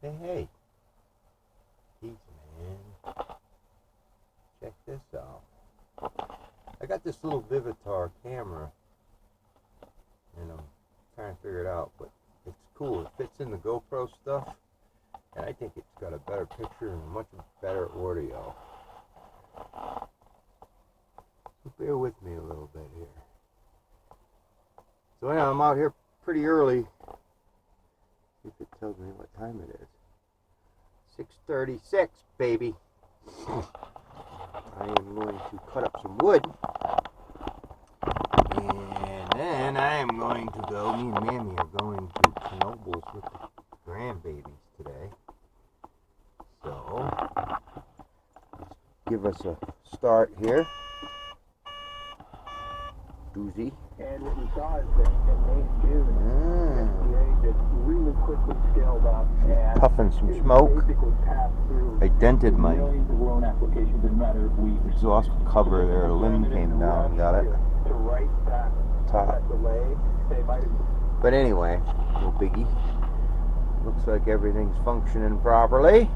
Hey, peace, man. Check this out. I got this little Vivitar camera, and I'm trying to figure it out, but it's cool. It fits in the GoPro stuff, and I think it's got a better picture and much better audio. So bear with me a little bit here. So yeah, I'm out here pretty early. See if it tells me what time it is. 6:36, baby. I am going to cut up some wood, and then I am going to go. Me and Mammy are going to Knoebels with the grandbabies today. So let's give us a start here. Doozy. And what we saw is that in May and June, FDA just really quickly scaled up and Puffing some smoke. basically passed through I dented my millions of loan applications in a matter of weeks. exhaust cover there. A limb came down. Got it. To right that Top. delay, they might have. But anyway, no biggie. Looks like everything's functioning properly.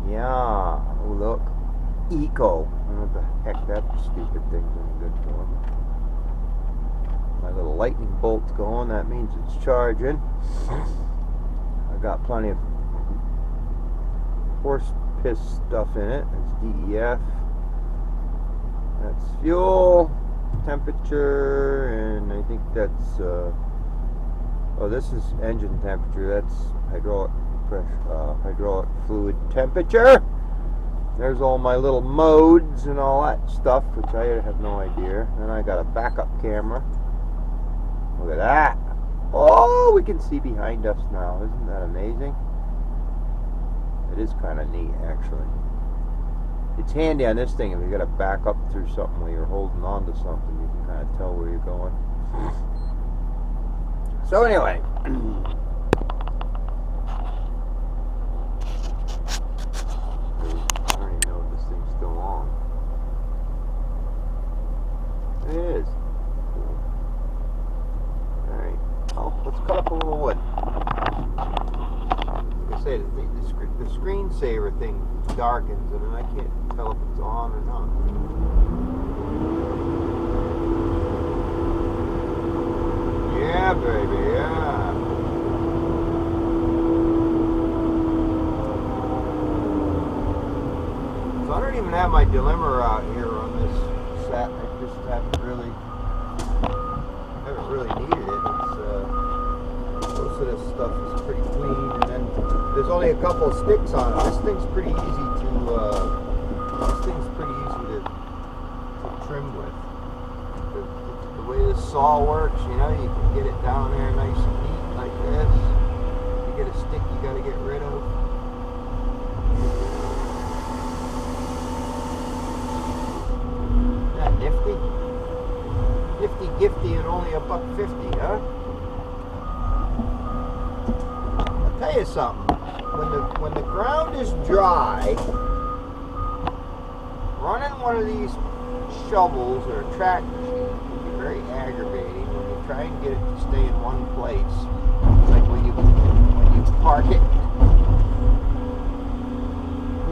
Yeah. Oh, look. Eco. I don't know what the heck that stupid thing's any good for. My little lightning bolt's going. That means it's charging. I got plenty of horse piss stuff in it. It's DEF. That's fuel, temperature, and I think that's oh, this is engine temperature. That's hydraulic pressure, hydraulic fluid temperature. There's all my little modes and all that stuff, which I have no idea. Then I got a backup camera. Look at that. Oh, we can see behind us now. Isn't that amazing? It is kind of neat, actually. It's handy on this thing if you got to back up through something where you're holding on to something. You can kind of tell where you're going. So anyway. I don't even know if this thing's still on. It is. Alright. Oh, let's cut up a little wood. Like I say, the screensaver thing darkens it, and I can't tell if it's on or not. Yeah, baby, yeah. So I don't even have my delimiter out here on this set. I just haven't really needed it. It's most of this stuff is pretty clean, and then there's only a couple of sticks on it. This thing's pretty easy to trim with. The way this saw works, you know, you can get it down there nice and neat like this. You get a stick you got to get rid of. Isn't that nifty? Nifty gifty and only $1.50, huh? I'll tell you something. When the ground is dry, running one of these shovels or a track machine can be very aggravating when you try and get it to stay in one place. Like when you park it.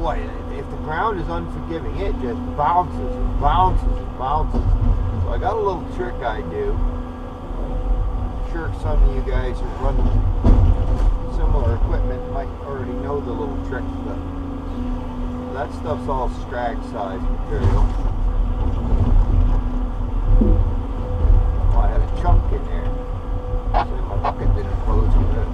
Boy, if the ground is unforgiving, it just bounces and bounces and bounces. So I got a little trick I do. I'm sure some of you guys who run similar equipment might already know the little tricks, but that stuff's all scrag size material. Oh, I had a chunk in there. So my bucket didn't close with it.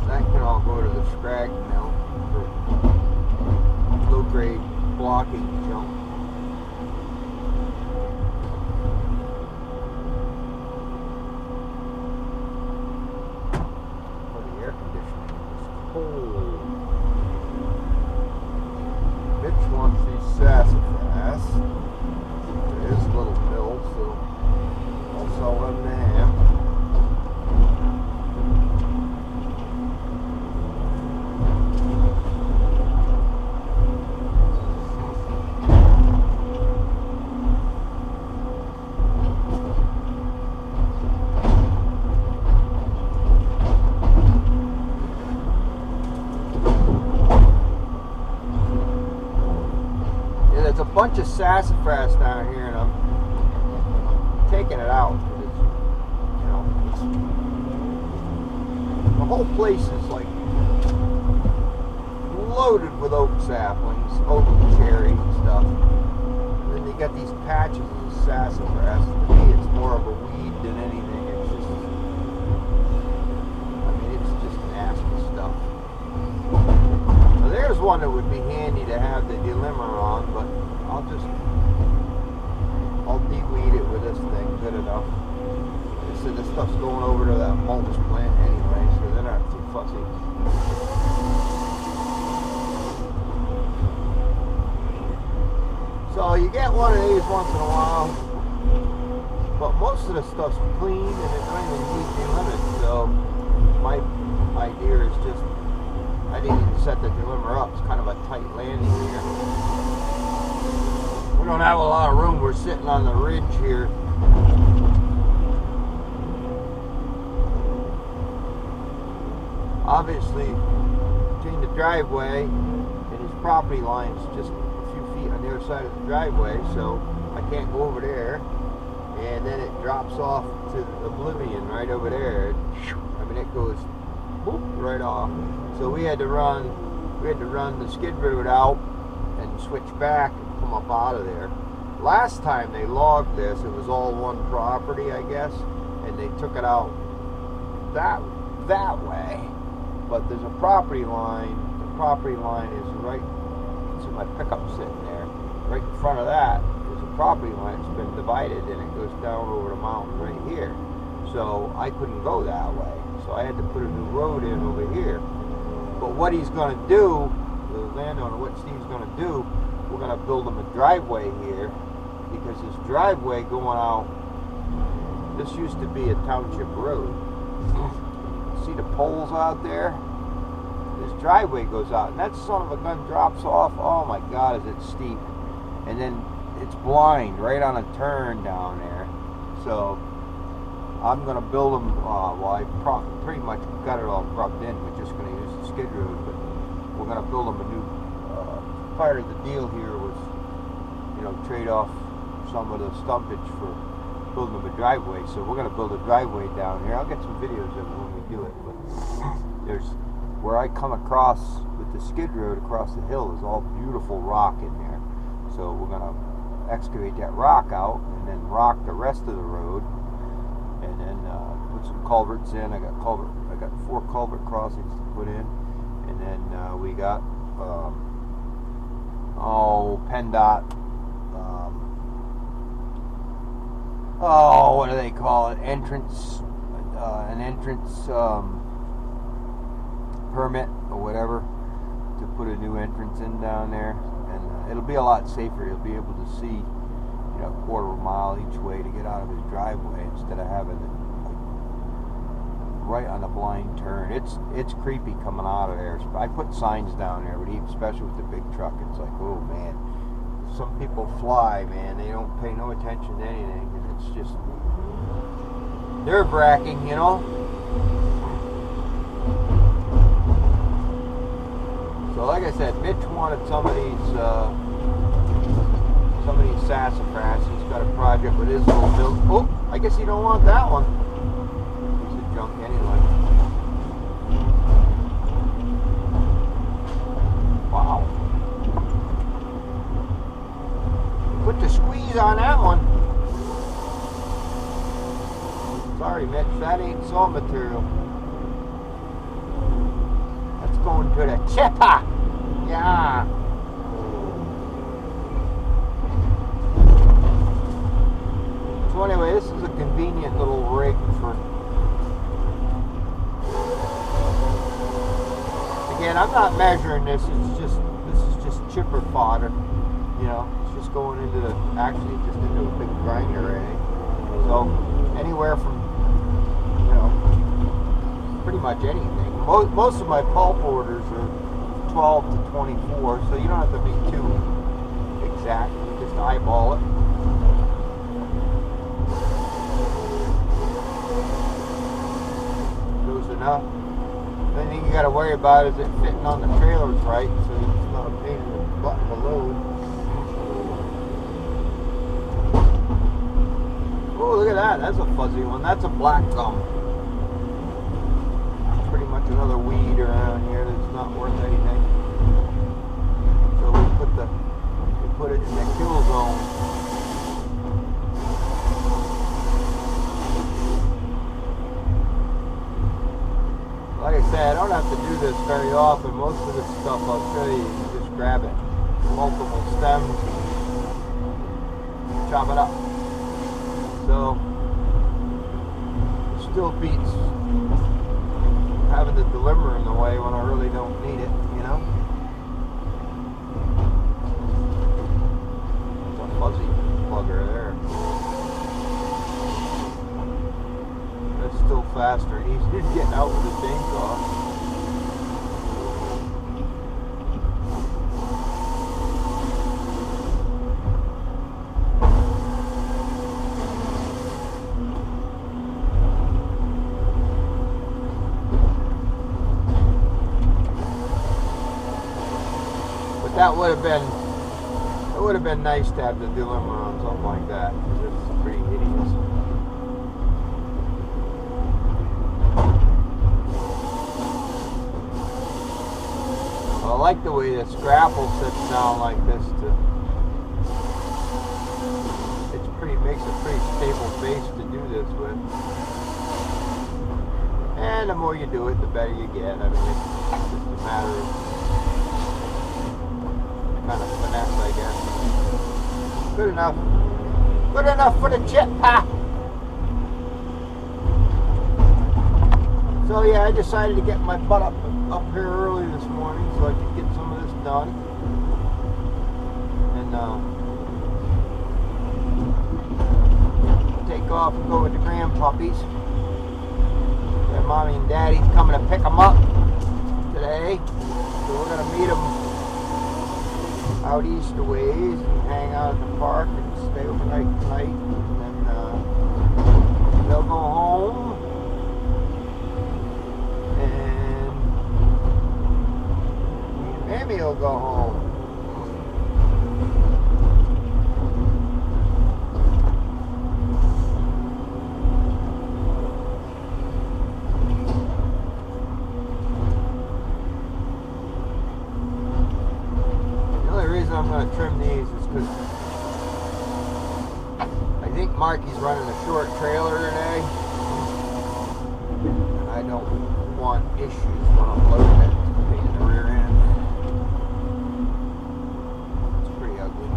That can all go to the scrag mill for low-grade blocking junk. Mitch wants these sassafras to his little mill, so I'll sell them to him. bunch of sassafras down here, and I'm taking it out. It's, you know, the whole place is like loaded with oak saplings, oak and cherry and stuff. And then you got these patches of sassafras. To me, it's more of a weed than anything. It's just, I mean, it's just nasty stuff. Now, there's one that would be handy to have the delimiter on, but I'll de-weed it with this thing, good enough. They said this stuff's going over to that mulch plant anyway, so they're not too fussy. So you get one of these once in a while, but most of the stuff's clean and it don't even need delimiter. So my idea is just, I didn't even set the delimiter up. It's kind of a tight landing here. We don't have a lot of room. We're sitting on the ridge here. Obviously, between the driveway and his property line is just a few feet on the other side of the driveway, so I can't go over there. And then it drops off to oblivion right over there. I mean, it goes whoop, right off. So we had to run the skid road out and switch back and come up out of there. Last time they logged this, it was all one property, I guess, and they took it out that way. But there's a property line. The property line is right. You can see my pickup sitting there. Right in front of that is a property line. It's been divided, and it goes down over the mountain right here. So I couldn't go that way. So I had to put a new road in over here. But what he's going to do, the landowner, what Steve's going to do, we're going to build him a driveway here, because this driveway going out, this used to be a township road. See the poles out there? This driveway goes out, and that son of a gun drops off. Oh my God, is it steep. And then it's blind right on a turn down there. So I'm going to build them, well, I pretty much got it all grubbed in. We're just going to use the skid road, but we're going to build them a new, part of the deal here was, you know, trade off some of the stumpage for building them a driveway. So we're going to build a driveway down here. I'll get some videos of it when we do it, but there's, where I come across with the skid road across the hill is all beautiful rock in there. So we're going to excavate that rock out and then rock the rest of the road, and then put some culverts in. I got 4 culvert crossings to put in, and then we got PennDOT, what do they call it? An entrance permit or whatever to put a new entrance in down there, and it'll be a lot safer. You'll be able to see, you know, a quarter of a mile each way to get out of his driveway instead of having it like right on a blind turn. It's creepy coming out of there. I put signs down there, but even especially with the big truck, it's like, oh man. Some people fly, man. They don't pay no attention to anything, and it's just nerve-wracking, you know. So, like I said, Mitch wanted some of these sassafras. He's got a project with his little mill. Oh, I guess you don't want that one. Piece of junk anyway. Wow. Put the squeeze on that one. Sorry, Mitch, that ain't salt material. That's going to the chipper. Yeah. So anyway, this is a convenient little rig for. Again, I'm not measuring this. This is just chipper fodder. You know, it's just going into actually just into a big grinder, right? So anywhere from, you know, pretty much anything. Most of my pulp orders are 12 to 24, so you don't have to be too exact. You just eyeball it. Close enough. The only thing you got to worry about is it fitting on the trailers right, so it's not a pain in the butt to load. Oh, look at that. That's a fuzzy one. That's a black gum. Pretty much another weed around here that's not worth anything. So we put it in the kill zone. Like I said, I don't have to do this very often. Most of this stuff I'll show you, you just grab it. Multiple stems, chop it up. So, it still beats having the deliverer in the way when I really don't need it, you know? It's a fuzzy plugger there. That's still faster and easier to get out with the chainsaw. That would have been nice to have the deliverer on something like that, because it's pretty hideous. I like the way this grapple sits down like this makes a pretty stable base to do this with. And the more you do it, the better you get. I mean, it's just a matter of kind of finesse, I guess. Good enough. Good enough for the chip, huh? So yeah, I decided to get my butt up here early this morning so I could get some of this done. And take off and go with the grandpuppies. Their mommy and daddy's coming to pick them up today. So we're going to meet them out east a ways and hang out at the park and stay overnight tonight, and then they'll go home, and Mammy will go home. I'm going to trim these is because I think Marky's running a short trailer today, and I don't want issues when I'm loading it in the rear end. It's pretty ugly.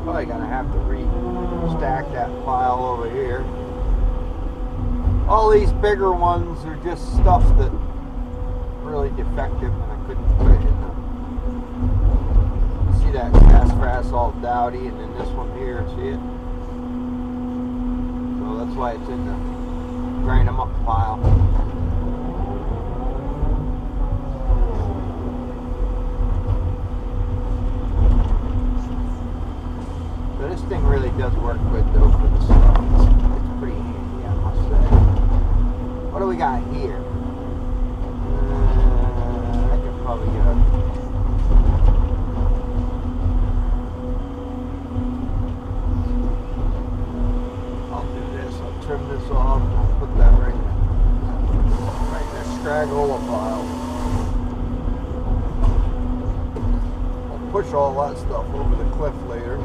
Probably gonna have to re-stack that pile over here. All these bigger ones are just stuff that really defective, and I couldn't put it in the. See that sassafras all dowdy, and then this one here, see it? So that's why it's in the grind them up pile. This thing really does work good though for the stuff. It's pretty handy, I must say. What do we got here? I could probably get a. I'll do this. I'll trim this off and I'll put that right in that scraggola pile. I'll push all that stuff over the cliff later.